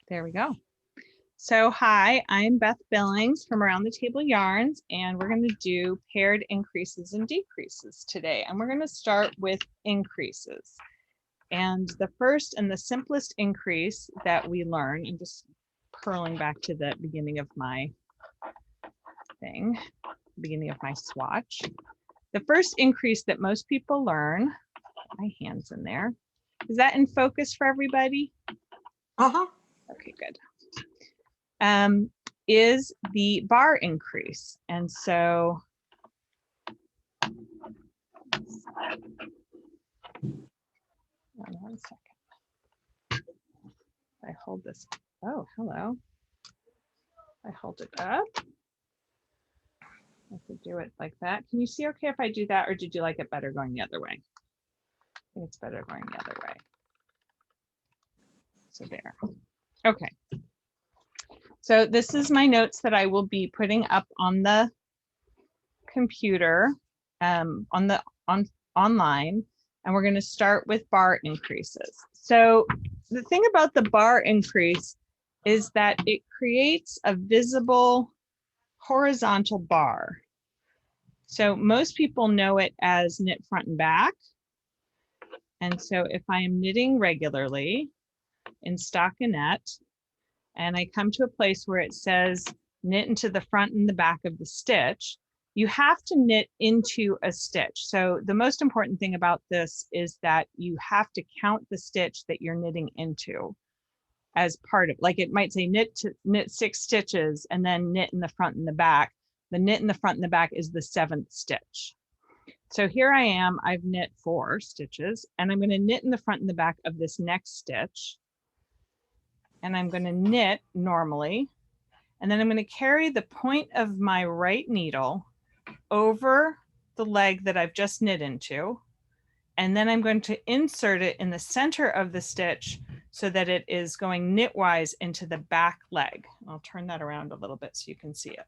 There we go. So hi, I'm Beth Billings from Around the Table Yarns, and we're going to do paired increases and decreases today. And we're going to start with increases. And the first and the simplest increase that we learn, I'm just purling back to the beginning of my thing, beginning of my swatch. The first increase that most people learn, my hand's in there. Is that in focus for everybody? Uh-huh. Okay, good. Is the bar increase. And so one second. I hold this. Oh, hello. I hold it up. I could do it like that. Can you see okay if I do that, or did you like it better going the other way? I think it's better going the other way. So there. Okay. So this is my notes that I will be putting up on the computer, online, and we're going to start with bar increases. So the thing about the bar increase is that it creates a visible horizontal bar. So most people know it as knit front and back. And so if I am knitting regularly in stockinette, and I come to a place where it says knit into the front and the back of the stitch, you have to knit into a stitch. So the most important thing about this is that you have to count the stitch that you're knitting into as part of, like it might say knit 6 stitches and then knit in the front and the back. The knit in the front and the back is the 7th stitch. So here I am, I've knit 4 stitches, and I'm going to knit in the front and the back of this next stitch. And I'm going to knit normally, and then I'm going to carry the point of my right needle over the leg that I've just knit into, and then I'm going to insert it in the center of the stitch so that it is going knitwise into the back leg. I'll turn that around a little bit so you can see it.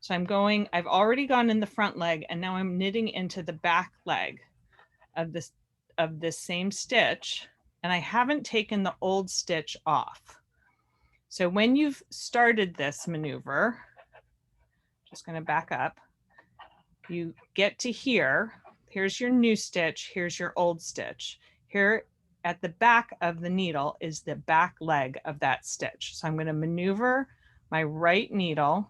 So I've already gone in the front leg, and now I'm knitting into the back leg of this same stitch, and I haven't taken the old stitch off. So when you've started this maneuver, just going to back up, you get to here. Here's your new stitch. Here's your old stitch. Here at the back of the needle is the back leg of that stitch. So I'm going to maneuver my right needle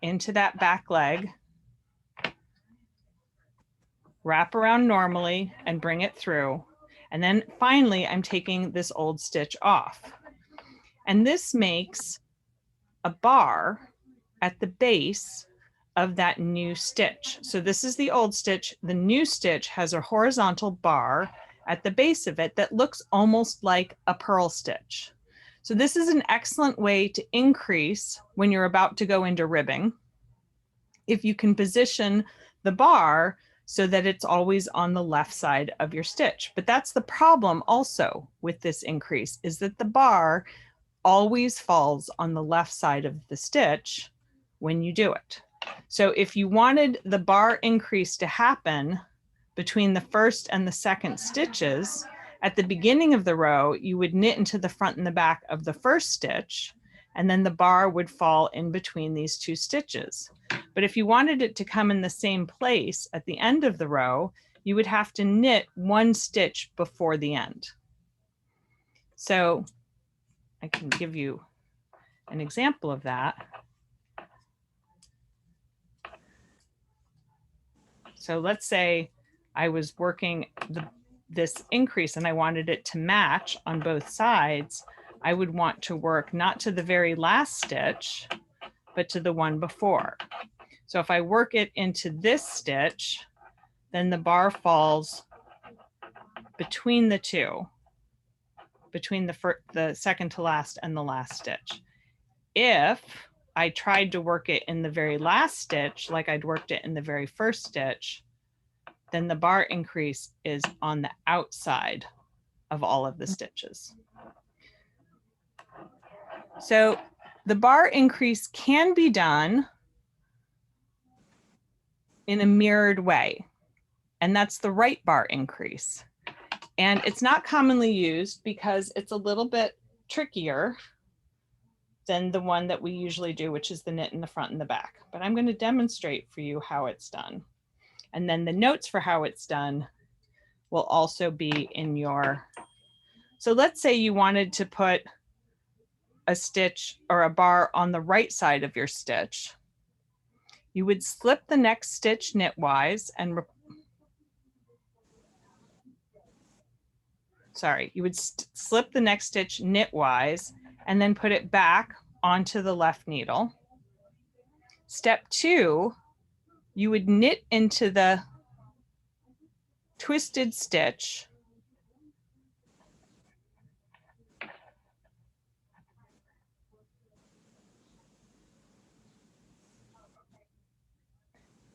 into that back leg, wrap around normally and bring it through. And then finally, I'm taking this old stitch off. And this makes a bar at the base of that new stitch. So this is the old stitch. The new stitch has a horizontal bar at the base of it that looks almost like a purl stitch. So this is an excellent way to increase when you're about to go into ribbing, if you can position the bar so that it's always on the left side of your stitch. But that's the problem also with this increase, is that the bar always falls on the left side of the stitch when you do it. So if you wanted the bar increase to happen between the first and the second stitches, at the beginning of the row, you would knit into the front and the back of the first stitch, and then the bar would fall in between these 2 stitches. But if you wanted it to come in the same place at the end of the row, you would have to knit 1 stitch before the end. So I can give you an example of that. So let's say I was working this increase and I wanted it to match on both sides. I would want to work not to the very last stitch, but to the one before. So if I work it into this stitch, then the bar falls between the 2. Between the second to last and the last stitch. If I tried to work it in the very last stitch, like I'd worked it in the very first stitch, then the bar increase is on the outside of all of the stitches. So the bar increase can be done in a mirrored way, and that's the right bar increase. And it's not commonly used because it's a little bit trickier than the one that we usually do, which is the knit in the front and the back. But I'm going to demonstrate for you how it's done. And then the notes for how it's done will also be in your, so let's say you wanted to put a stitch or a bar on the right side of your stitch. You would slip the next stitch knitwise and you would slip the next stitch knitwise and then put it back onto the left needle. Step 2, you would knit into the twisted stitch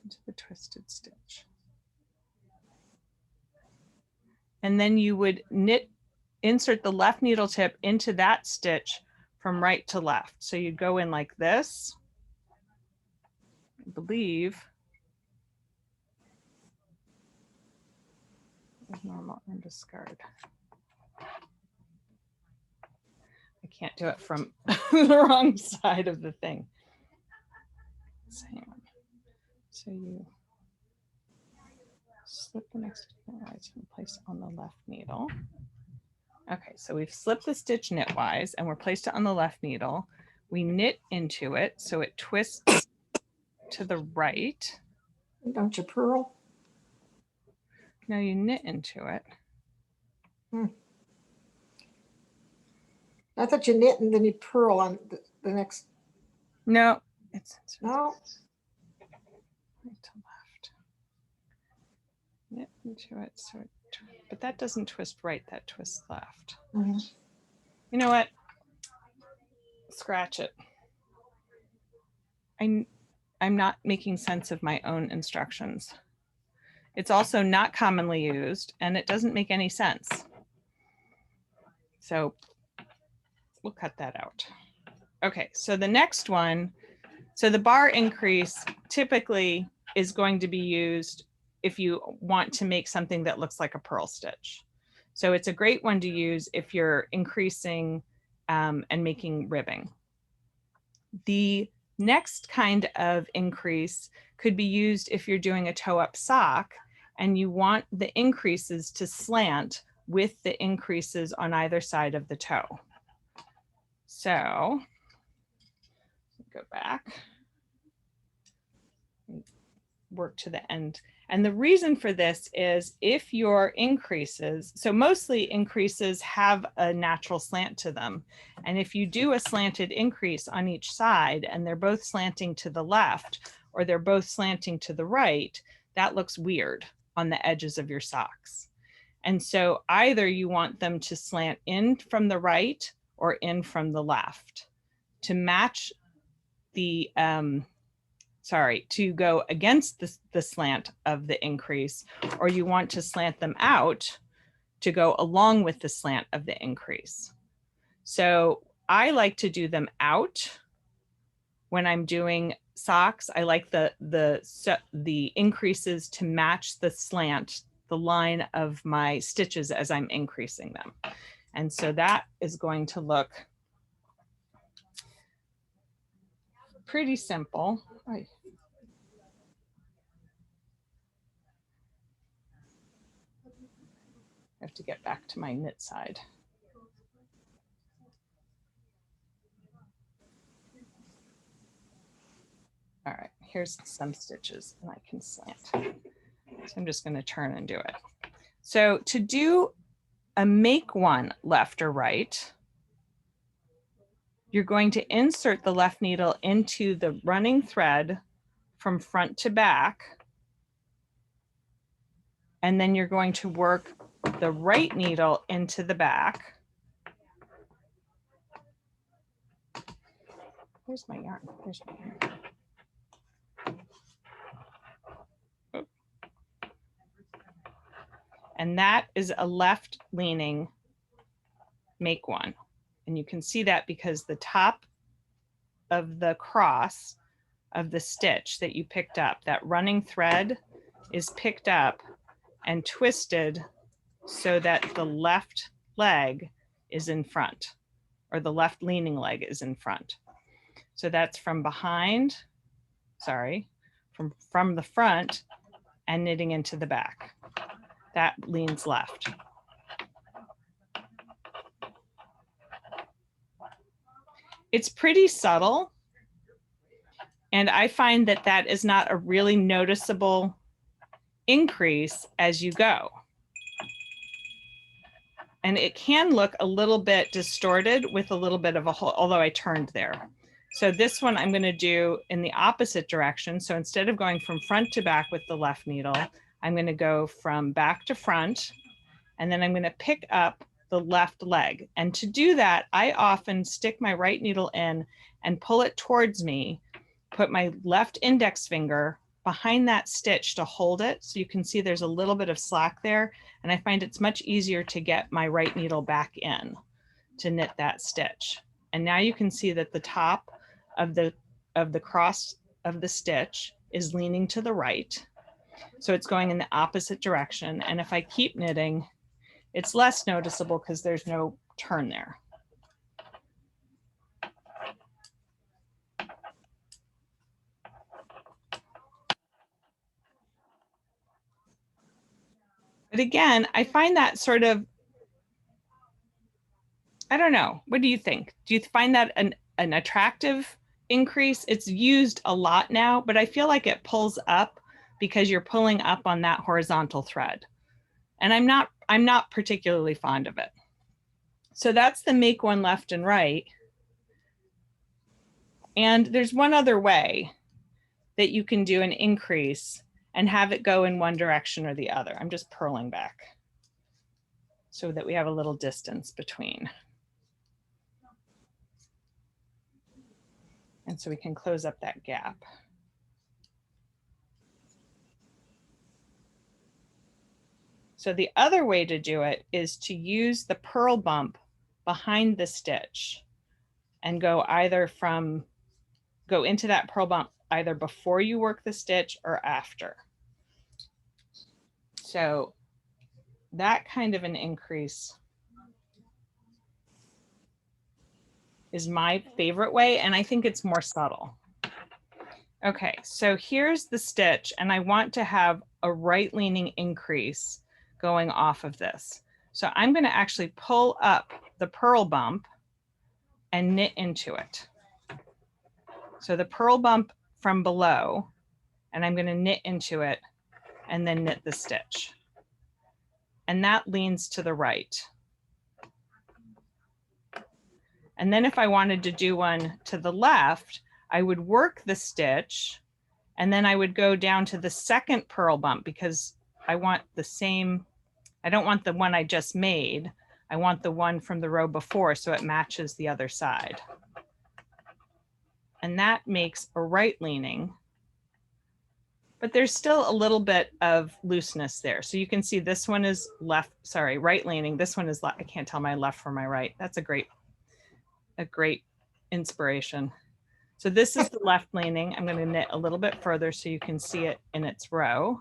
into the twisted stitch. And then you would insert the left needle tip into that stitch from right to left. So you'd go in like this, I believe. Normal and discard. I can't do it from the wrong side of the thing. So hang on. So you slip the next knitwise and place it on the left needle. Okay, so we've slipped the stitch knitwise and we're placed it on the left needle. We knit into it so it twists to the right. Don't you purl? No, you knit into it. I thought you knit and then you purl on the next. No, it's No. right to left. Knit into it so it, but that doesn't twist right, that twists left. Mm-hmm. You know what? Scratch it. I'm not making sense of my own instructions. It's also not commonly used and it doesn't make any sense. So we'll cut that out. Okay, so the next one, so the bar increase typically is going to be used if you want to make something that looks like a purl stitch. So it's a great one to use if you're increasing and making ribbing. The next kind of increase could be used if you're doing a toe-up sock and you want the increases to slant with the increases on either side of the toe. So go back, work to the end. And the reason for this is if your increases, so mostly increases have a natural slant to them. And if you do a slanted increase on each side and they're both slanting to the left or they're both slanting to the right, that looks weird on the edges of your socks. And so either you want them to slant in from the right or in from the left to match the, to go against the slant of the increase, or you want to slant them out to go along with the slant of the increase. So I like to do them out when I'm doing socks. I like the increases to match the slant, the line of my stitches as I'm increasing them. And so that is going to look pretty simple. I have to get back to my knit side. All right, here's some stitches and I can slant. So I'm just going to turn and do it. So to do a make one left or right, you're going to insert the left needle into the running thread from front to back. And then you're going to work the right needle into the back. Where's my yarn? There's my yarn. Oh. And that is a left leaning make one. And you can see that because the top of the cross of the stitch that you picked up, that running thread is picked up and twisted so that the left leg is in front. or the left leaning leg is in front. So that's from behind, sorry, from the front and knitting into the back. That leans left. It's pretty subtle. And I find that that is not a really noticeable increase as you go. And it can look a little bit distorted with a little bit of a hole, although I turned there. So this one I'm going to do in the opposite direction. So instead of going from front to back with the left needle, I'm going to go from back to front, and then I'm going to pick up the left leg. And to do that, I often stick my right needle in and pull it towards me, put my left index finger behind that stitch to hold it. So you can see there's a little bit of slack there. And I find it's much easier to get my right needle back in to knit that stitch. And now you can see that the top of the cross of the stitch is leaning to the right. So it's going in the opposite direction. And if I keep knitting, it's less noticeable because there's no turn there. But again, I find that sort of, I don't know, what do you think? Do you find that an attractive increase? It's used a lot now, but I feel like it pulls up because you're pulling up on that horizontal thread. And I'm not particularly fond of it. So that's the make one left and right. And there's one other way that you can do an increase and have it go in one direction or the other. I'm just purling back so that we have a little distance between. And so we can close up that gap. So the other way to do it is to use the purl bump behind the stitch and go into that purl bump either before you work the stitch or after. So that kind of an increase is my favorite way, and I think it's more subtle. Okay, so here's the stitch, and I want to have a right leaning increase going off of this. So I'm going to actually pull up the purl bump and knit into it. So the purl bump from below, and I'm going to knit into it and then knit the stitch. And that leans to the right. And then if I wanted to do one to the left, I would work the stitch and then I would go down to the second purl bump because I want the same, I don't want the one I just made. I want the one from the row before so it matches the other side. And that makes a right leaning, but there's still a little bit of looseness there. So you can see this one is right leaning. This one is left. I can't tell my left from my right. That's a great inspiration. So this is the left leaning. I'm going to knit a little bit further so you can see it in its row.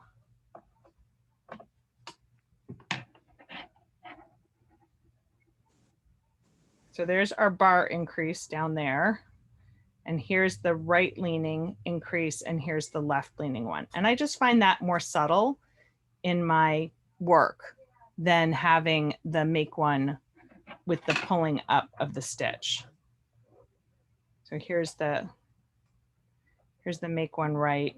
So there's our bar increase down there. And here's the right leaning increase, and here's the left leaning one. And I just find that more subtle in my work than having the make one with the pulling up of the stitch. So here's the make one right.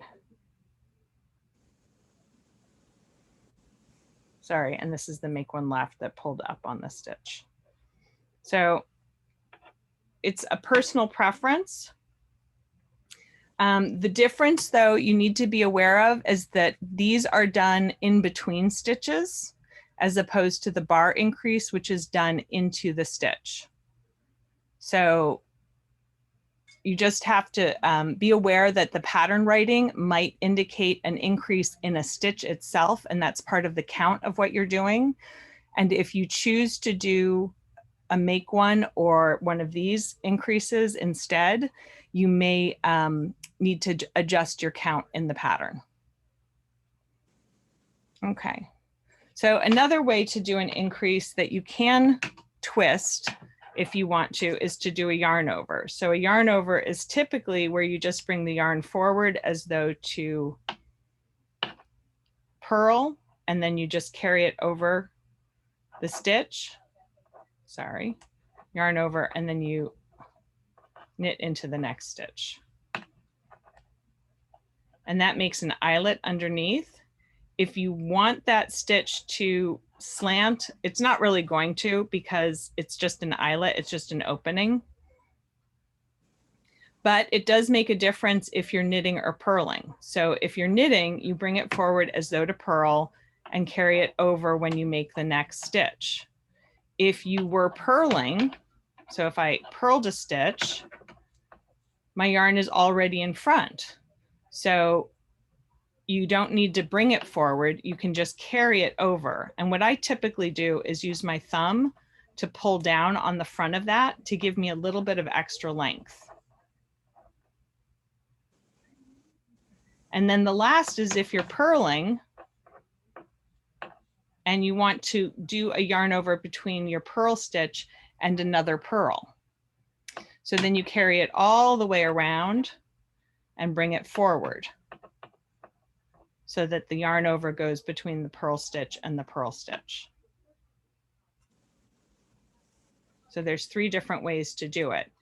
Sorry, and this is the make one left that pulled up on the stitch. So it's a personal preference. The difference, though, you need to be aware of is that these are done in between stitches as opposed to the bar increase, which is done into the stitch. So you just have to be aware that the pattern writing might indicate an increase in a stitch itself, and that's part of the count of what you're doing. And if you choose to do a make one or one of these increases instead, you may need to adjust your count in the pattern. Okay, so another way to do an increase that you can twist if you want to, is to do a yarn over. So a yarn over is typically where you just bring the yarn forward as though to purl, and then you just carry it over the stitch. Sorry, yarn over, and then you knit into the next stitch. And that makes an eyelet underneath. If you want that stitch to slant, it's not really going to because it's just an eyelet, it's just an opening. But it does make a difference if you're knitting or purling. So if you're knitting, you bring it forward as though to purl and carry it over when you make the next stitch. If you were purling, so if I purled a stitch, my yarn is already in front. So you don't need to bring it forward. You can just carry it over. And what I typically do is use my thumb to pull down on the front of that to give me a little bit of extra length. And then the last is if you're purling and you want to do a yarn over between your purl stitch and another purl. So then you carry it all the way around and bring it forward so that the yarn over goes between the purl stitch and the purl stitch. So there's 3 different ways to do it.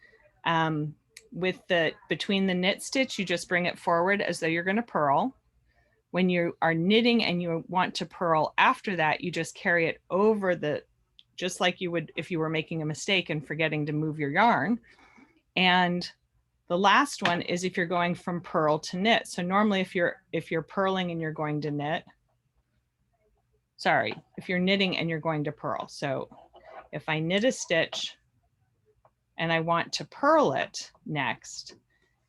With the between the knit stitch, you just bring it forward as though you're going to purl. When you are knitting and you want to purl after that, you just carry it over the, just like you would if you were making a mistake and forgetting to move your yarn. And the last one is if you're going from purl to knit. So normally if you're purling and you're going to knit, sorry, if you're knitting and you're going to purl. So if I knit a stitch and I want to purl it next,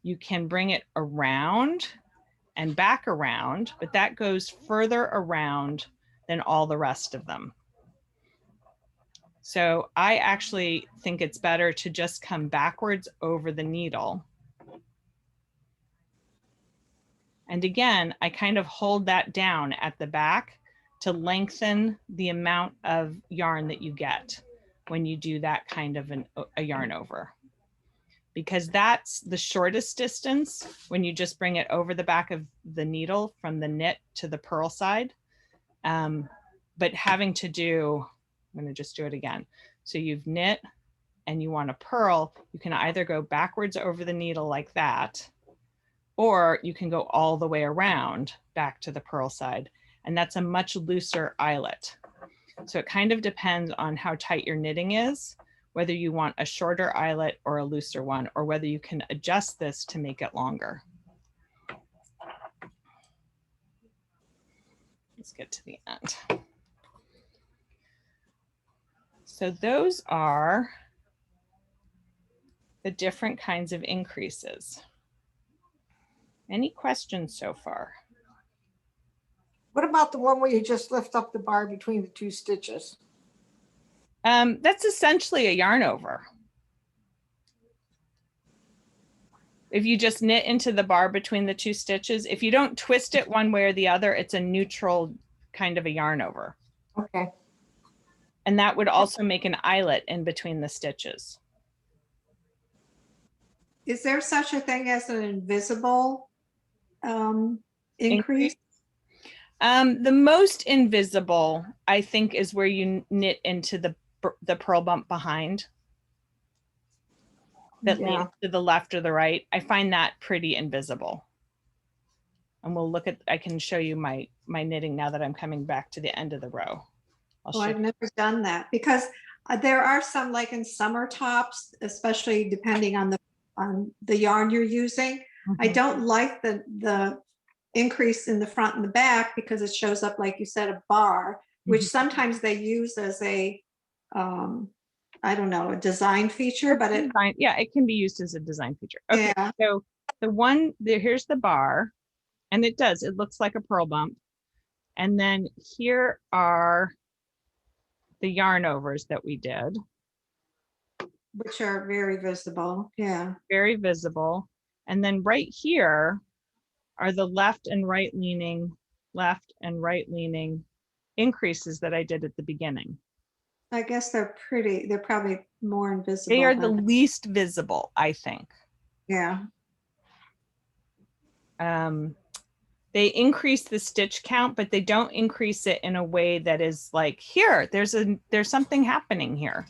you can bring it around and back around, but that goes further around than all the rest of them. So I actually think it's better to just come backwards over the needle. And again, I kind of hold that down at the back to lengthen the amount of yarn that you get when you do that kind of a yarn over. Because that's the shortest distance when you just bring it over the back of the needle from the knit to the purl side. But having to do, I'm going to just do it again. So you've knit and you want to purl, you can either go backwards over the needle like that, or you can go all the way around back to the purl side. And that's a much looser eyelet. So it kind of depends on how tight your knitting is, whether you want a shorter eyelet or a looser one, or whether you can adjust this to make it longer. Let's get to the end. So those are the different kinds of increases. Any questions so far? What about the one where you just lift up the bar between the 2 stitches? That's essentially a yarn over. If you just knit into the bar between the 2 stitches, if you don't twist it one way or the other, it's a neutral kind of a yarn over. Okay. And that would also make an eyelet in between the stitches. Is there such a thing as an invisible increase? The most invisible, I think, is where you knit into the purl bump behind that leads to the left or the right. I find that pretty invisible. And we'll look at, I can show you my knitting now that I'm coming back to the end of the row. Oh, I've never done that because there are some, like in summer tops, especially depending on the yarn you're using. I don't like the increase in the front and the back because it shows up, like you said, a bar, which sometimes they use as a I don't know, a design feature, but it can be used as a design feature. Okay, yeah. So the one here's the bar, and it looks like a purl bump, and then here are the yarn overs that we did, Which are very visible. Yeah. very visible. And then right here are the left and right leaning increases that I did at the beginning. I guess they're pretty, they're probably more invisible. They are the than- least visible, I think. Yeah, They increase the stitch count, but they don't increase it in a way that is like, here, there's something happening here.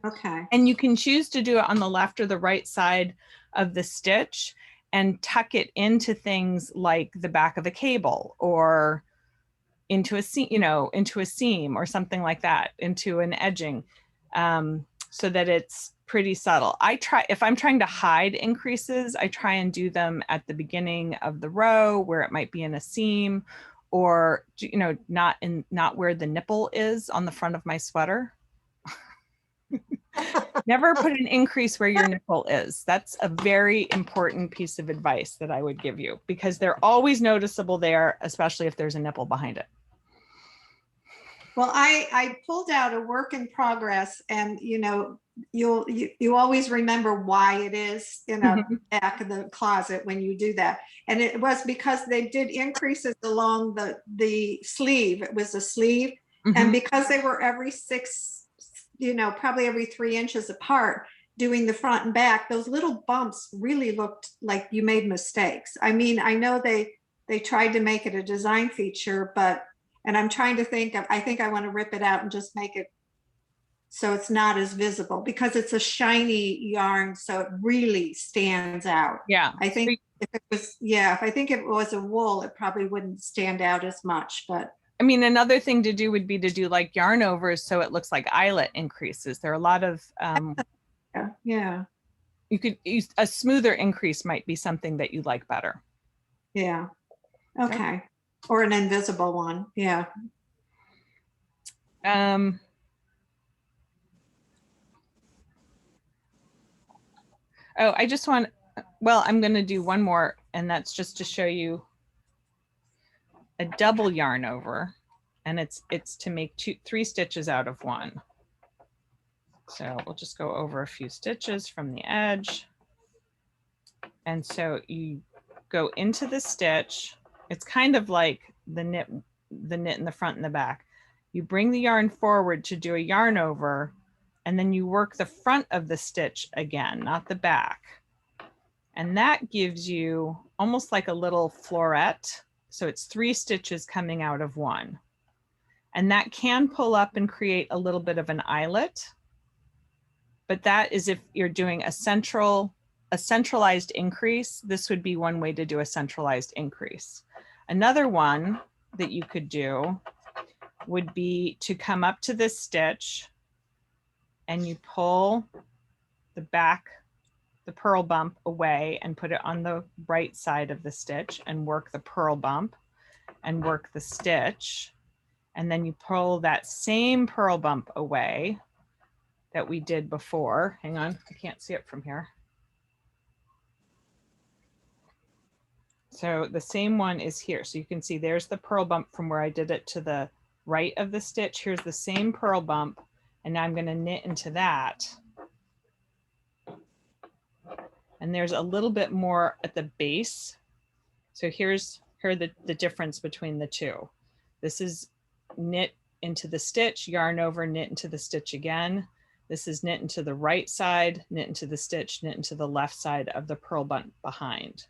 okay. And you can choose to do it on the left or the right side of the stitch and tuck it into things like the back of a cable or into a seam, into a seam or something like that, into an edging, so that it's pretty subtle. If I'm trying to hide increases, I try and do them at the beginning of the row where it might be in a seam, or not where the nipple is on the front of my sweater. Never put an increase where your nipple is. That's a very important piece of advice that I would give you, because they're always noticeable there, especially if there's a nipple behind it. Well, I pulled out a work in progress, and you always remember why it is in a back of the closet when you do that. And it was because they did increases along the sleeve. It was a sleeve. And because they were every probably every 3 inches apart, doing the front and back, those little bumps really looked like you made mistakes. I mean, I know they tried to make it a design feature, and I'm trying to think of, I think I want to rip it out and just make it so it's not as visible, because it's a shiny yarn, so it really stands out. Yeah. I think if it was a wool, it probably wouldn't stand out as much, but. I mean, another thing to do would be to do like yarn overs so it looks like eyelet increases. There are a lot of, Yeah. you could use a smoother increase might be something that you like better. Yeah. Okay. Or an invisible one. Yeah. Oh, I'm going to do one more, and that's just to show you a double yarn over, and it's to make 3 stitches out of one. So we'll just go over a few stitches from the edge. And so you go into the stitch. It's kind of like the knit in the front and the back. You bring the yarn forward to do a yarn over, and then you work the front of the stitch again, not the back. And that gives you almost like a little floret. So it's 3 stitches coming out of one. And that can pull up and create a little bit of an eyelet. But that is if you're doing a centralized increase. This would be one way to do a centralized increase. Another one that you could do would be to come up to this stitch and you pull the purl bump away and put it on the right side of the stitch and work the purl bump and work the stitch. And then you pull that same purl bump away that we did before. Hang on, I can't see it from here. So the same one is here. So you can see there's the purl bump from where I did it to the right of the stitch. Here's the same purl bump. And now I'm going to knit into that. And there's a little bit more at the base. So here's the difference between the two. This is knit into the stitch, yarn over, knit into the stitch again. This is knit into the right side, knit into the stitch, knit into the left side of the purl bump behind.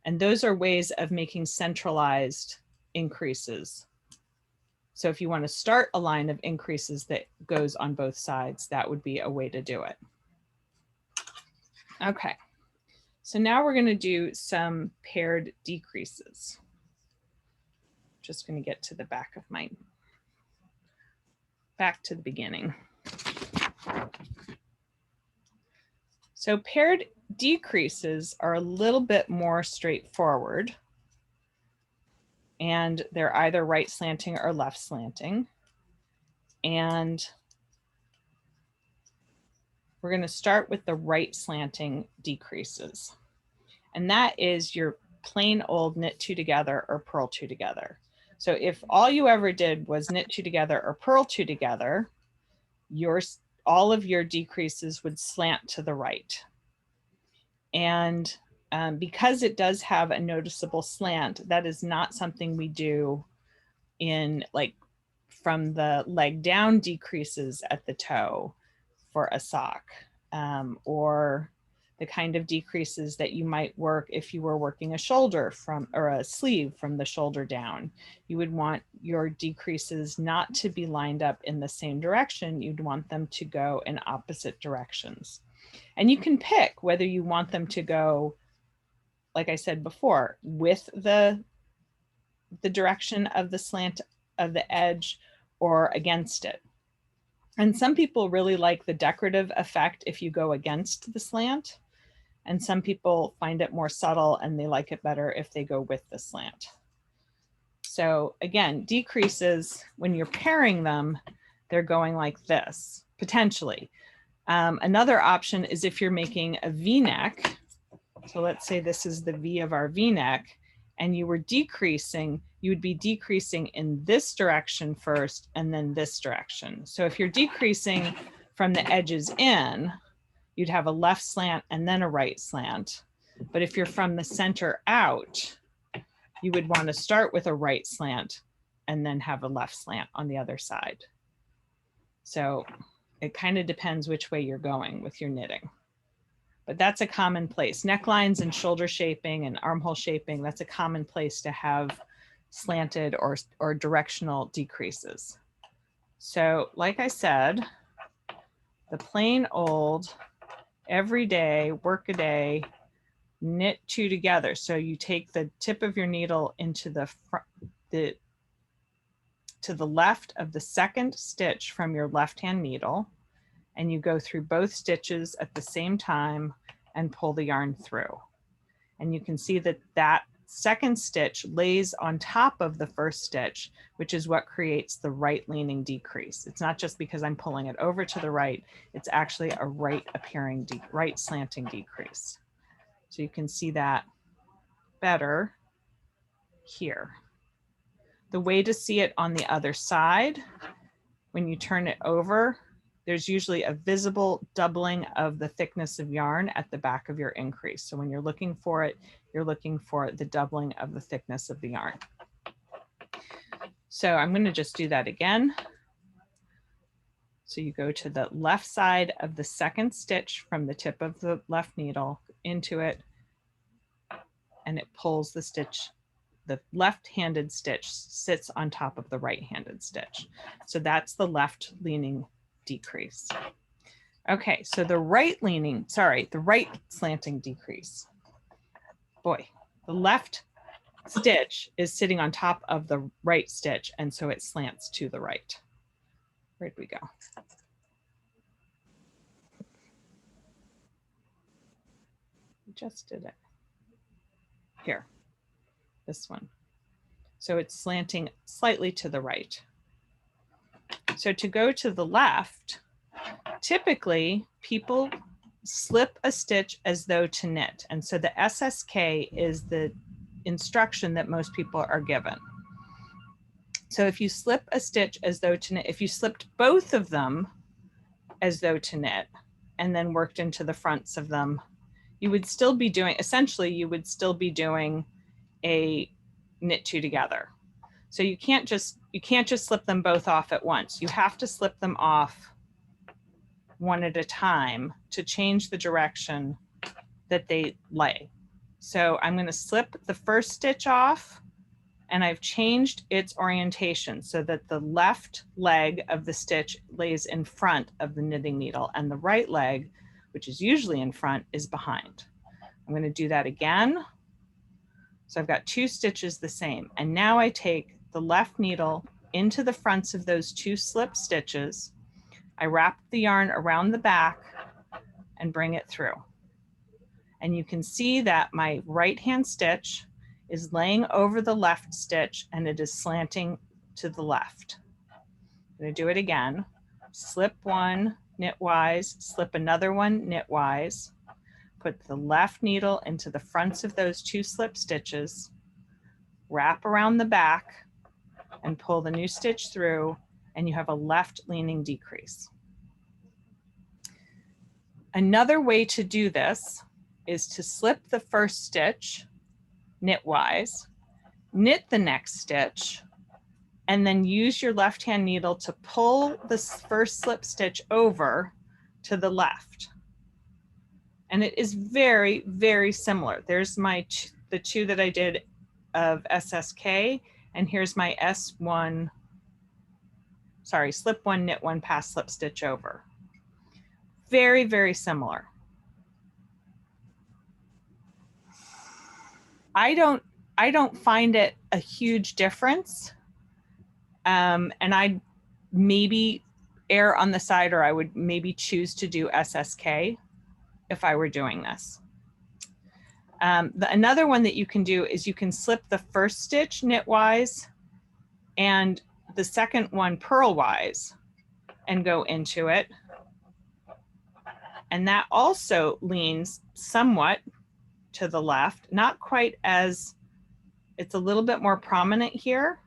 And those are ways of making centralized increases. So if you want to start a line of increases that goes on both sides, that would be a way to do it. Okay, so now we're going to do some paired decreases. Just going to get to the back of back to the beginning. So paired decreases are a little bit more straightforward, and they're either right slanting or left slanting. And we're going to start with the right slanting decreases. And that is your plain old knit 2 together or purl 2 together. So if all you ever did was knit 2 together or purl 2 together, all of your decreases would slant to the right. And because it does have a noticeable slant, that is not something we do in like from the leg down decreases at the toe for a sock, or the kind of decreases that you might work if you were working a shoulder from, or a sleeve from the shoulder down. You would want your decreases not to be lined up in the same direction. You'd want them to go in opposite directions. And you can pick whether you want them to go, like I said before, with the direction of the slant of the edge or against it. And some people really like the decorative effect if you go against the slant. And some people find it more subtle and they like it better if they go with the slant. So again, decreases, when you're pairing them, they're going like this, potentially. Another option is if you're making a V-neck. So let's say this is the V of our V-neck, and you were decreasing, you would be decreasing in this direction first and then this direction. So if you're decreasing from the edges in, you'd have a left slant and then a right slant. But if you're from the center out, you would want to start with a right slant and then have a left slant on the other side. So it kind of depends which way you're going with your knitting. But that's a common place. Necklines and shoulder shaping and armhole shaping, that's a common place to have slanted or directional decreases. So like I said, the plain old everyday work a day, knit two together. So you take the tip of your needle into the to the left of the second stitch from your left hand needle, and you go through both stitches at the same time and pull the yarn through. And you can see that that second stitch lays on top of the first stitch, which is what creates the right leaning decrease. It's not just because I'm pulling it over to the right, it's actually a right appearing, right slanting decrease. So you can see that better here. The way to see it on the other side, when you turn it over, there's usually a visible doubling of the thickness of yarn at the back of your increase. So when you're looking for it, you're looking for the doubling of the thickness of the yarn. So I'm going to just do that again. So you go to the left side of the second stitch from the tip of the left needle into it, and it pulls the stitch. The left-handed stitch sits on top of the right-handed stitch. So that's the left leaning decrease. Okay, so the right leaning, sorry, the right slanting decrease. Boy, the left stitch is sitting on top of the right stitch, and so it slants to the right. Where'd we go? We just did it. Here, this one. So it's slanting slightly to the right. So to go to the left, typically people slip a stitch as though to knit. And so the SSK is the instruction that most people are given. So if you slip a stitch as though to knit, if you slipped both of them as though to knit and then worked into the fronts of them, you would still be doing, essentially you would still be doing a knit two together. So you can't just slip them both off at once. You have to slip them off one at a time to change the direction that they lay. So I'm going to slip the first stitch off, and I've changed its orientation so that the left leg of the stitch lays in front of the knitting needle and the right leg, which is usually in front, is behind. I'm going to do that again. So I've got two stitches the same, and now I take the left needle into the fronts of those two slip stitches. I wrap the yarn around the back and bring it through. And you can see that my right hand stitch is laying over the left stitch and it is slanting to the left. I'm going to do it again. Slip one knitwise, slip another one knitwise, put the left needle into the fronts of those two slip stitches, wrap around the back and pull the new stitch through, and you have a left leaning decrease. Another way to do this is to slip the first stitch knitwise, knit the next stitch, and then use your left hand needle to pull this first slip stitch over to the left. And it is very, very similar. There's the 2 that I did of SSK, and here's my S1, sorry, slip 1, knit 1, pass slip stitch over. Very, very similar. I don't find it a huge difference. And I maybe err on the side, or I would maybe choose to do SSK if I were doing this. Another one that you can do is you can slip the first stitch knitwise and the second one purlwise and go into it. And that also leans somewhat to the left, not quite as, it's a little bit more prominent here.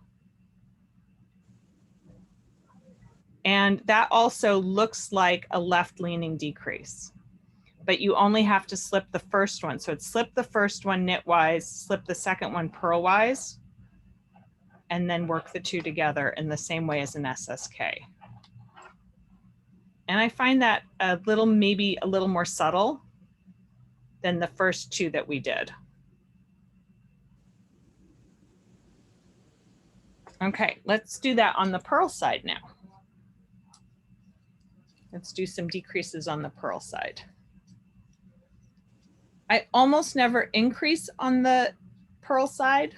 And that also looks like a left leaning decrease, but you only have to slip the first one. So it's slip the first one knitwise, slip the second one purlwise, and then work the 2 together in the same way as an SSK. And I find that maybe a little more subtle than the first 2 that we did. Okay, let's do that on the purl side now. Let's do some decreases on the purl side. I almost never increase on the purl side.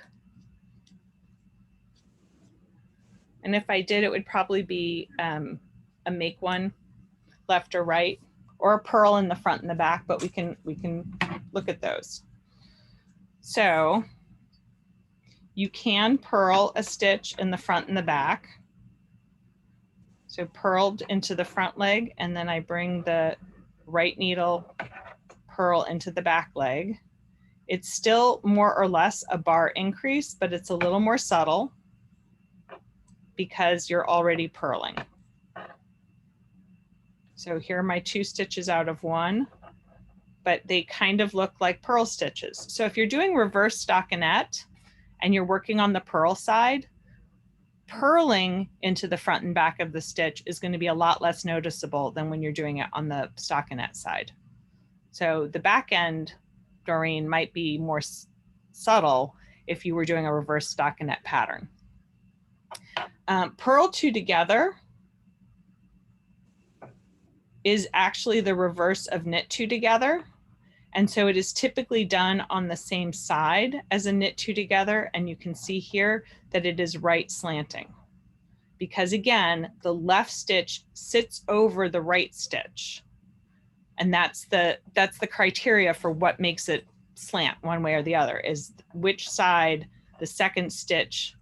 And if I did, it would probably be a make one left or right, or a purl in the front and the back, but we can look at those. So you can purl a stitch in the front and the back. So purled into the front leg, and then I bring the right needle, purl into the back leg. It's still more or less a bar increase, but it's a little more subtle because you're already purling. So here are my 2 stitches out of 1, but they kind of look like purl stitches. So if you're doing reverse stockinette and you're working on the purl side, purling into the front and back of the stitch is going to be a lot less noticeable than when you're doing it on the stockinette side. So the back end, Doreen, might be more subtle if you were doing a reverse stockinette pattern. Purl 2 together is actually the reverse of knit 2 together. And so it is typically done on the same side as a knit 2 together. And you can see here that it is right slanting, because again, the left stitch sits over the right stitch. And that's the criteria for what makes it slant one way or the other, is which side the second stitch,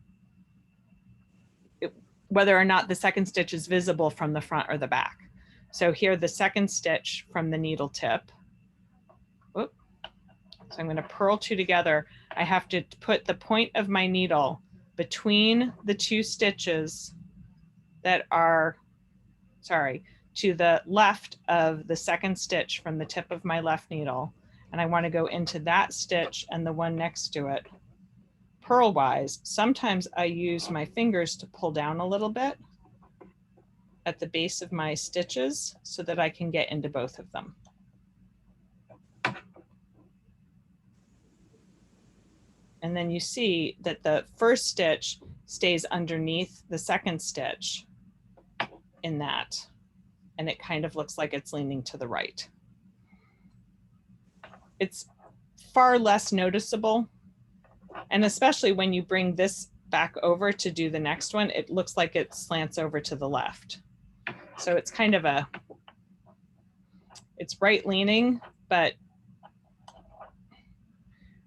whether or not the second stitch is visible from the front or the back. So here, the second stitch from the needle tip. Whoop. So I'm going to purl 2 together. I have to put the point of my needle between the 2 stitches that are, sorry, to the left of the second stitch from the tip of my left needle. And I want to go into that stitch and the one next to it purlwise. Sometimes I use my fingers to pull down a little bit at the base of my stitches so that I can get into both of them. And then you see that the first stitch stays underneath the second stitch in that, and it kind of looks like it's leaning to the right. It's far less noticeable, and especially when you bring this back over to do the next one, it looks like it slants over to the left. So it's kind of it's right leaning, but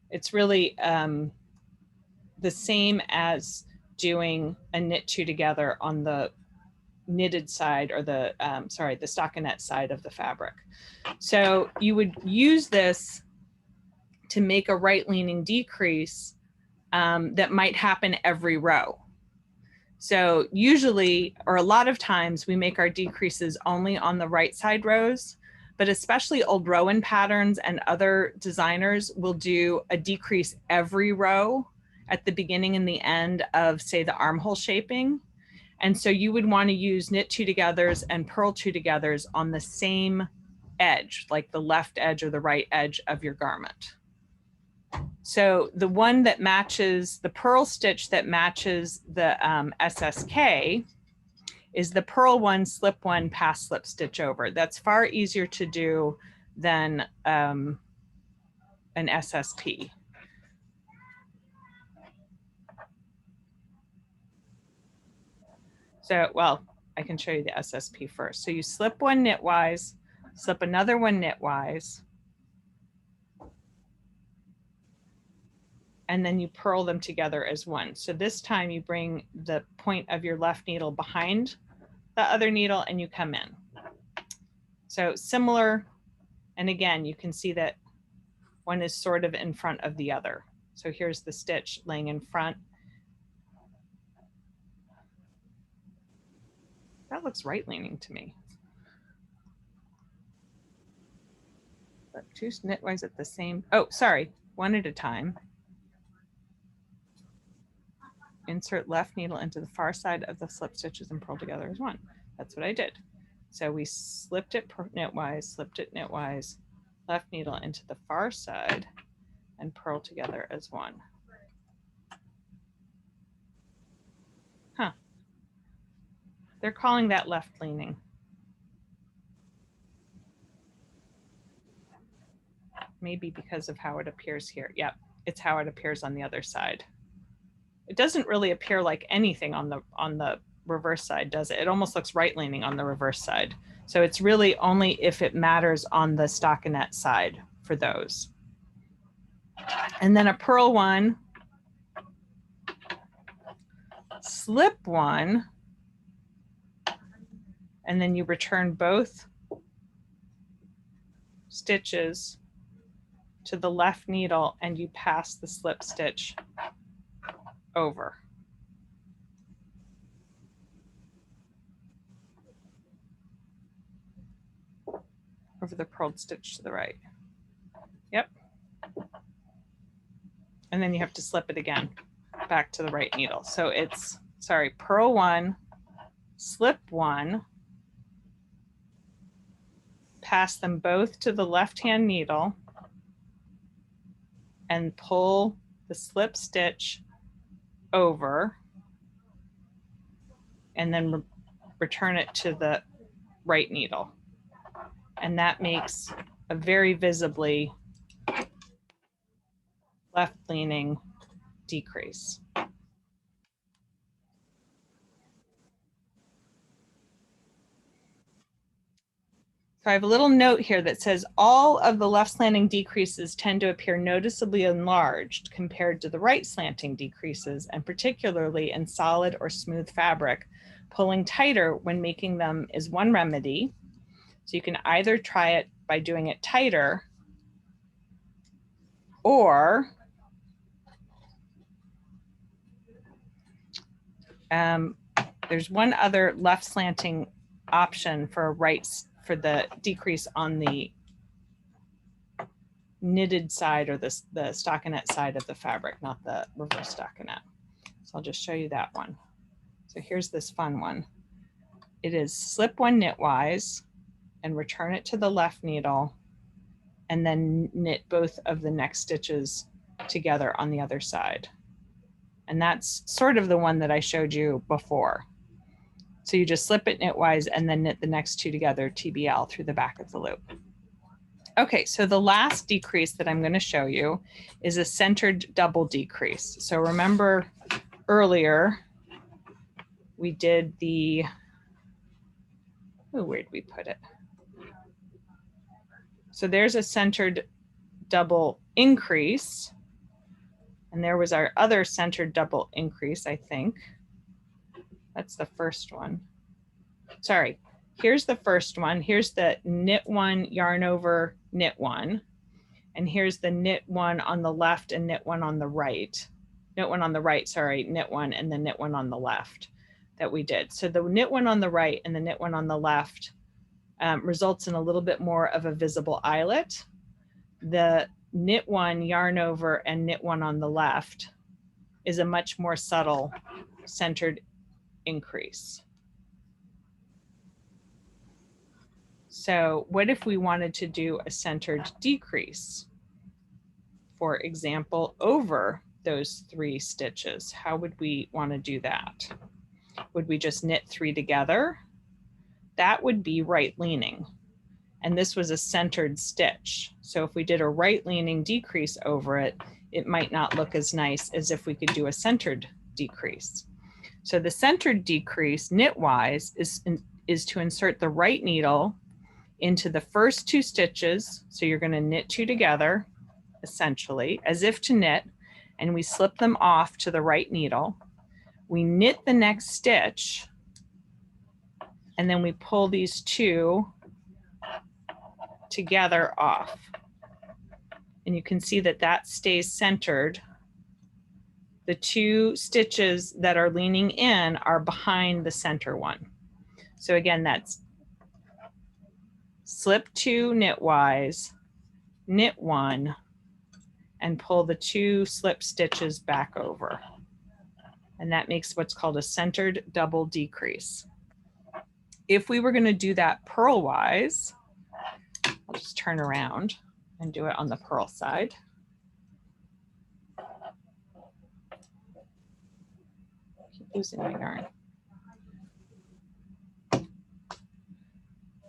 it's really the same as doing a knit 2 together on the knitted side, or the the stockinette side of the fabric. So you would use this to make a right leaning decrease that might happen every row. So usually, or a lot of times, we make our decreases only on the right side rows, but especially Old Rowan patterns and other designers will do a decrease every row at the beginning and the end of, say, the armhole shaping. And so you would want to use knit 2-togethers and purl 2-togethers on the same edge, like the left edge or the right edge of your garment. So the one that matches, the purl stitch that matches the SSK is the purl one, slip one, pass slip stitch over. That's far easier to do than an SSP. So, well, I can show you the SSP first. So you slip one knitwise, slip another one knitwise, and then you purl them together as one. So this time you bring the point of your left needle behind the other needle and you come in. So similar, and again, you can see that one is sort of in front of the other. So here's the stitch laying in front. That looks right leaning to me. But 2 knitwise at the same, oh, sorry, one at a time. Insert left needle into the far side of the slip stitches and purl together as one. That's what I did. So we slipped it knitwise, slipped it knitwise, left needle into the far side and purl together as one. Huh. They're calling that left leaning. Maybe because of how it appears here. Yep, it's how it appears on the other side. It doesn't really appear like anything on the reverse side, does it? It almost looks right leaning on the reverse side. So it's really only if it matters on the stockinette side for those. And then a purl one, slip one, and then you return both stitches to the left needle and you pass the slip stitch over. Over the purled stitch to the right. Yep. And then you have to slip it again back to the right needle. So it's, sorry, purl one, slip one, pass them both to the left-hand needle and pull the slip stitch over and then return it to the right needle. And that makes a very visibly left leaning decrease. So I have a little note here that says all of the left slanting decreases tend to appear noticeably enlarged compared to the right slanting decreases, and particularly in solid or smooth fabric. Pulling tighter when making them is one remedy. So you can either try it by doing it tighter, or there's one other left slanting option for for the decrease on the knitted side or the stockinette side of the fabric, not the reverse stockinette. So I'll just show you that one. So here's this fun one. It is slip one knitwise and return it to the left needle and then knit both of the next stitches together on the other side. And that's sort of the one that I showed you before. So you just slip it knitwise and then knit the next 2 together, TBL, through the back of the loop. Okay, so the last decrease that I'm going to show you is a centered double decrease. So remember earlier we did the, oh, where did we put it? So there's a centered double increase. And there was our other centered double increase, I think. That's the first one. Sorry, here's the first one. Here's the knit one, yarn over, knit one. And here's the knit one on the left and knit one on the right. Knit one on the right, sorry, knit one and then knit one on the left that we did. So the knit one on the right and the knit one on the left results in a little bit more of a visible eyelet. The knit one, yarn over, and knit one on the left is a much more subtle centered increase. So what if we wanted to do a centered decrease? For example, over those 3 stitches, how would we want to do that? Would we just knit 3 together? That would be right leaning. And this was a centered stitch. So if we did a right leaning decrease over it, it might not look as nice as if we could do a centered decrease. So the centered decrease knitwise is to insert the right needle into the first 2 stitches. So you're going to knit 2 together, essentially, as if to knit, and we slip them off to the right needle. We knit the next stitch, and then we pull these 2 together off. And you can see that that stays centered. The 2 stitches that are leaning in are behind the center one. So again, that's slip 2 knitwise, knit 1, and pull the 2 slip stitches back over. And that makes what's called a centered double decrease. If we were going to do that purl-wise, I'll just turn around and do it on the purl side. Keep losing my yarn.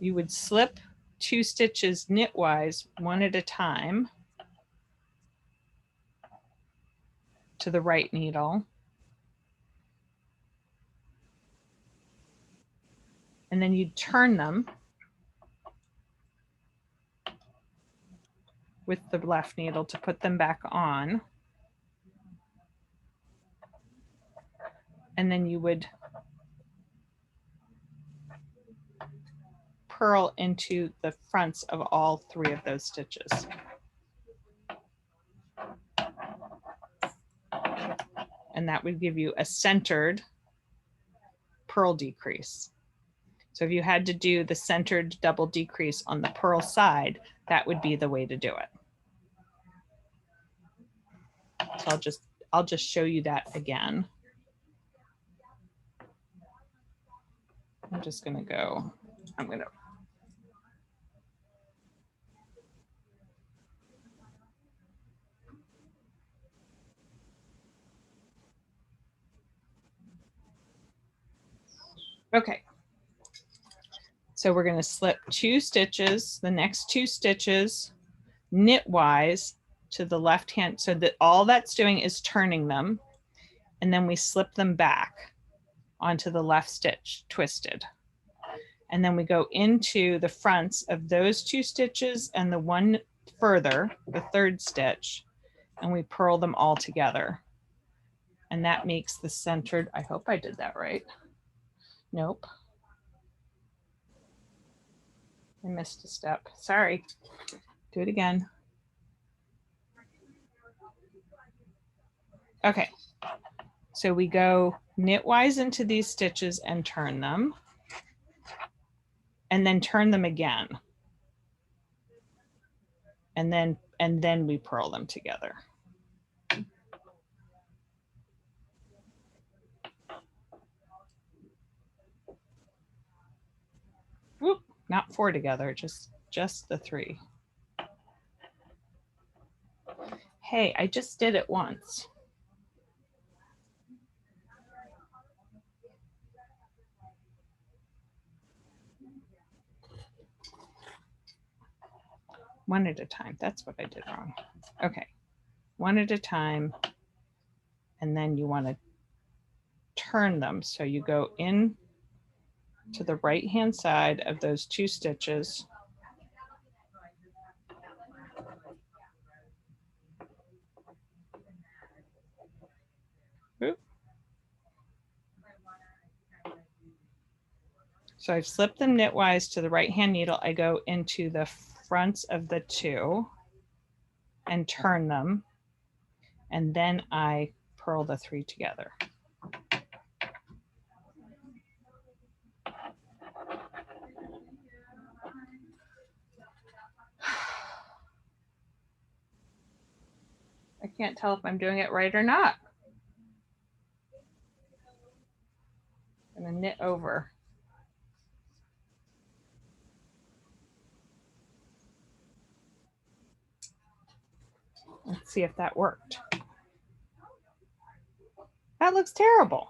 You would slip 2 stitches knitwise, 1 at a time, to the right needle. And then you'd turn them with the left needle to put them back on. And then you would purl into the fronts of all 3 of those stitches. And that would give you a centered purl decrease. So if you had to do the centered double decrease on the purl side, that would be the way to do it. So I'll just show you that again. I'm just going to go, okay. So we're going to slip 2 stitches, the next 2 stitches knitwise to the left hand, so that all that's doing is turning them, and then we slip them back onto the left stitch twisted. And then we go into the fronts of those 2 stitches and the one further, the 3rd stitch, and we purl them all together. And that makes the centered, I hope I did that right. Nope. I missed a step. Sorry. Do it again. Okay. So we go knitwise into these stitches and turn them, and then turn them again. And then we purl them together. Whoop, not 4 together, just the 3. Hey, I just did it once. One at a time. That's what I did wrong. Okay. 1 at a time. And then you want to turn them. So you go in to the right hand side of those 2 stitches. Oop. So I've slipped them knitwise to the right hand needle. I go into the fronts of the 2 and turn them. And then I purl the 3 together. I can't tell if I'm doing it right or not. knit over. Let's see if that worked. That looks terrible.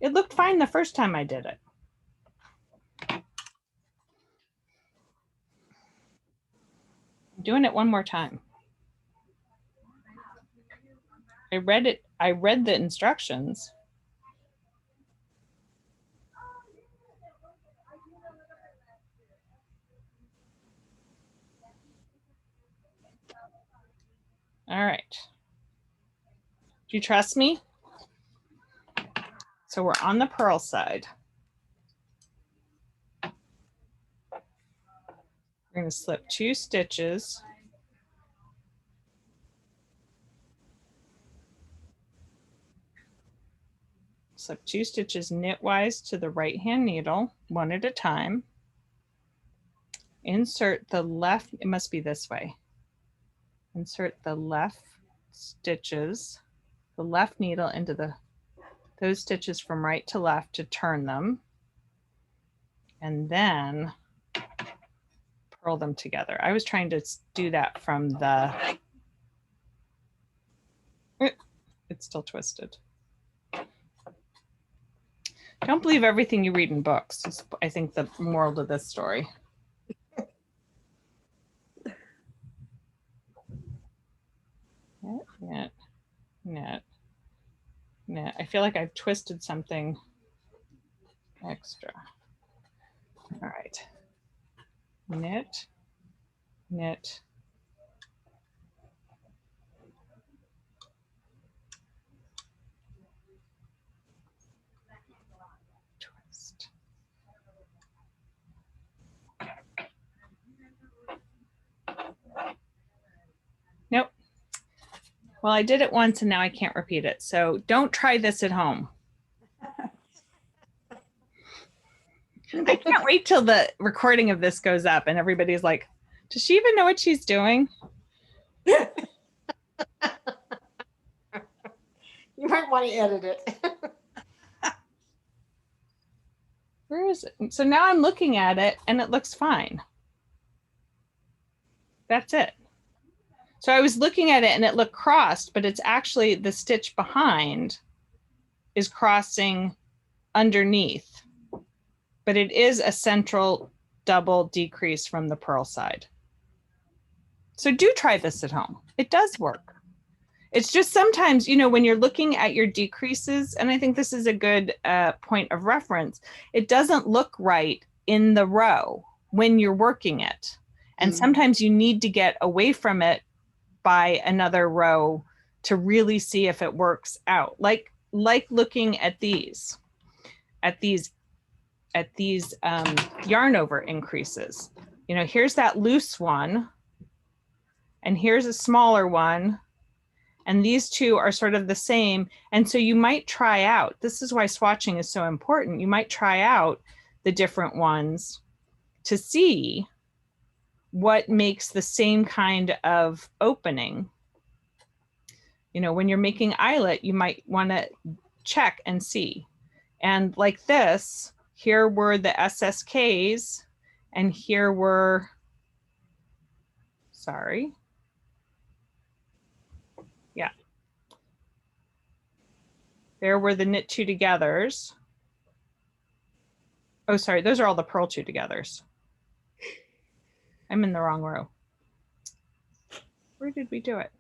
It looked fine the first time I did it. I'm doing it one more time. I read the instructions. All right. Do you trust me? So we're on the purl side. We're going to slip 2 stitches. Slip 2 stitches knitwise to the right hand needle, one at a time. Insert the left, it must be this way. Insert the left stitches, the left needle into those stitches from right to left to turn them. And then purl them together. I was trying to do that from the, it's still twisted. Don't believe everything you read in books is, I think, the moral to this story. Knit, knit, knit. I feel like I've twisted something extra. All right. Knit, knit. Twist. Nope. Well, I did it once and now I can't repeat it. So don't try this at home. I can't wait till the recording of this goes up and everybody's like, does she even know what she's doing? You might want to edit it. Where is it? So now I'm looking at it and it looks fine. That's it. So I was looking at it and it looked crossed, but it's actually the stitch behind is crossing underneath, but it is a central double decrease from the purl side. So do try this at home. It does work. It's just sometimes, you know, when you're looking at your decreases, and I think this is a good point of reference, it doesn't look right in the row when you're working it. And sometimes you need to get away from it by another row to really see if it works out. Like looking at these yarn over increases. You know, here's that loose one, and here's a smaller one, and these two are sort of the same. And so you might try out, this is why swatching is so important. You might try out the different ones to see what makes the same kind of opening. You know, when you're making eyelet, you might want to check and see. And like this, here were the SSKs, and here were, sorry. Yeah. There were the knit 2 togethers. Oh, sorry, those are all the purl 2 togethers. I'm in the wrong row. Where did we do it?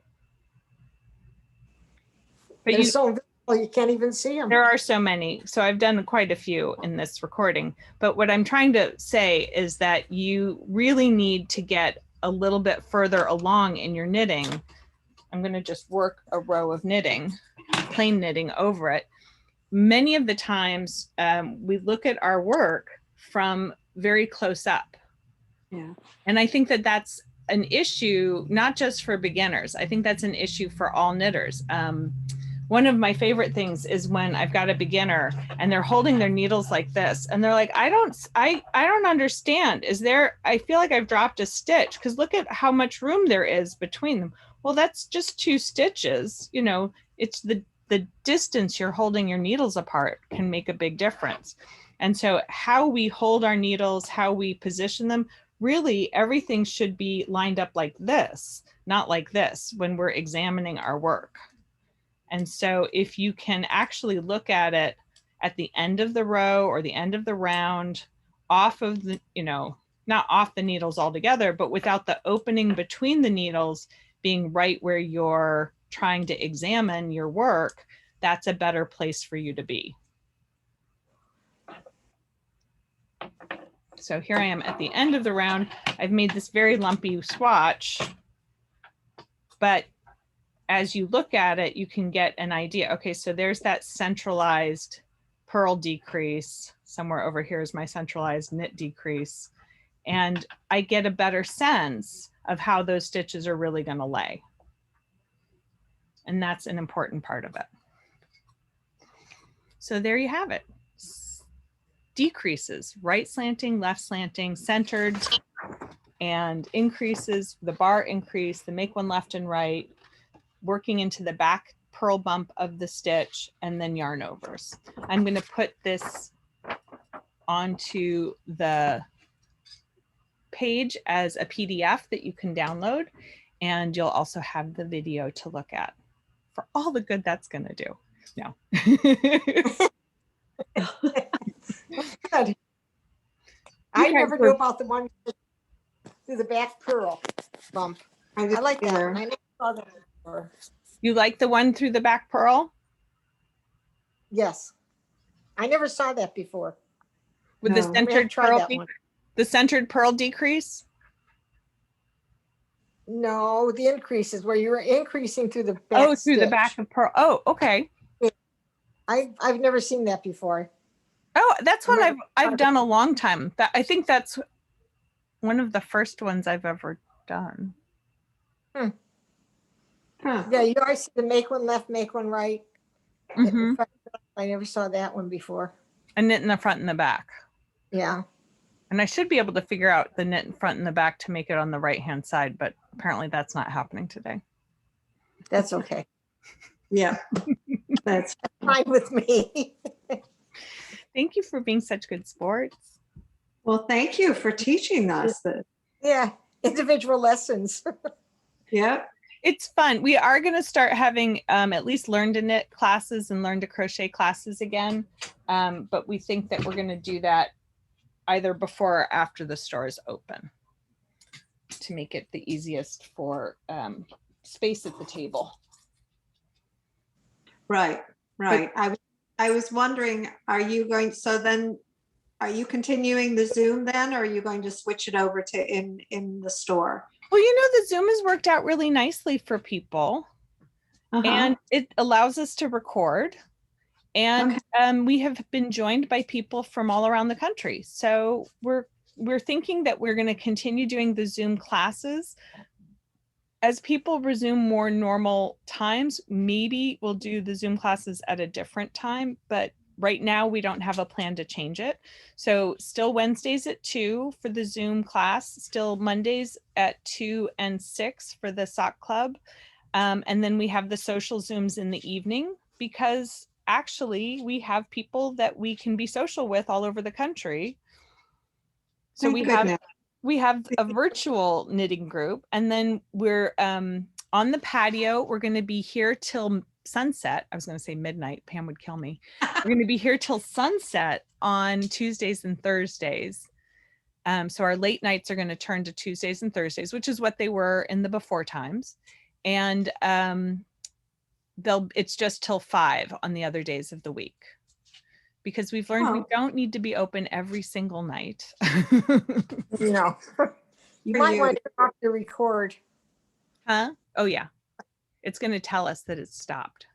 But They're so invisible, you can't even see them. there are so many. So I've done quite a few in this recording. But what I'm trying to say is that you really need to get a little bit further along in your knitting. I'm going to just work a row of knitting, plain knitting over it. Many of the times we look at our work from very close up. Yeah. And I think that that's an issue, not just for beginners. I think that's an issue for all knitters. One of my favorite things is when I've got a beginner and they're holding their needles like this and they're like, I don't understand. I feel like I've dropped a stitch because look at how much room there is between them. Well, that's just 2 stitches. You know, it's the the distance you're holding your needles apart can make a big difference. And so how we hold our needles, how we position them, really everything should be lined up like this, not like this when we're examining our work. And so if you can actually look at it at the end of the row or the end of the round, off of the, you know, not off the needles altogether, but without the opening between the needles being right where you're trying to examine your work, that's a better place for you to be. So here I am at the end of the round. I've made this very lumpy swatch, but as you look at it, you can get an idea. Okay, so there's that centralized purl decrease. Somewhere over here is my centralized knit decrease. And I get a better sense of how those stitches are really going to lay. And that's an important part of it. So there you have it. Decreases, right slanting, left slanting, centered, and increases, the bar increase, the make one left and right, working into the back purl bump of the stitch, and then yarn overs. I'm going to put this onto the page as a PDF that you can download, and you'll also have the video to look at for all the good that's going to do. No. Good. I never knew about the one through the back purl bump. I like that. I never saw that before. You like the one through the back purl? Yes. I never saw that before. With No. the I'm gonna centered try purl, that one. the centered purl decrease? No, the increases where you were increasing through the back. Oh, through the stitch. back of purl. Oh, okay. I've never seen that before. Oh, that's one Right. I've done a long time. That I think that's one of the first ones I've ever done. Huh. Yeah, you always see the make one left, make one right. Mhm. I never saw that one before. A knit in the front and the back. Yeah. And I should be able to figure out the knit in front and the back to make it on the right hand side, but apparently that's not happening today. That's okay. Yeah, that's Fine with me. Thank you for being such good sports. well. Thank you for teaching us this. Yeah, individual lessons. Yep. It's fun. We are going to start having at least learn to knit classes and learn to crochet classes again. But we think that we're going to do that either before or after the stores open to make it the easiest for space at the table. Right. Right. I was wondering, are you going? So then, are you continuing the Zoom then, or are you going to switch it over to in the store? Well, you know, the Zoom has worked out really nicely for people, and it allows us to record. And we have been joined by people from all around the country. So we're thinking that we're going to continue doing the Zoom classes. As people resume more normal times, maybe we'll do the Zoom classes at a different time, but right now we don't have a plan to change it. So still Wednesdays at 2 for the Zoom class, still Mondays at 2 and 6 for the sock club. And then we have the social Zooms in the evening, because actually we have people that we can be social with all over the country. So we have a virtual knitting group, and then we're on the patio. We're going to be here till sunset. I was going to say midnight. Pam would kill me. We're going to be here till sunset on Tuesdays and Thursdays. So our late nights are going to turn to Tuesdays and Thursdays, which is what they were in the before times. And it's just till 5 on the other days of the week, because we've learned we don't need to be open every single night. No. You might want to turn off your record. Huh? Oh yeah. It's going to tell us that it's stopped.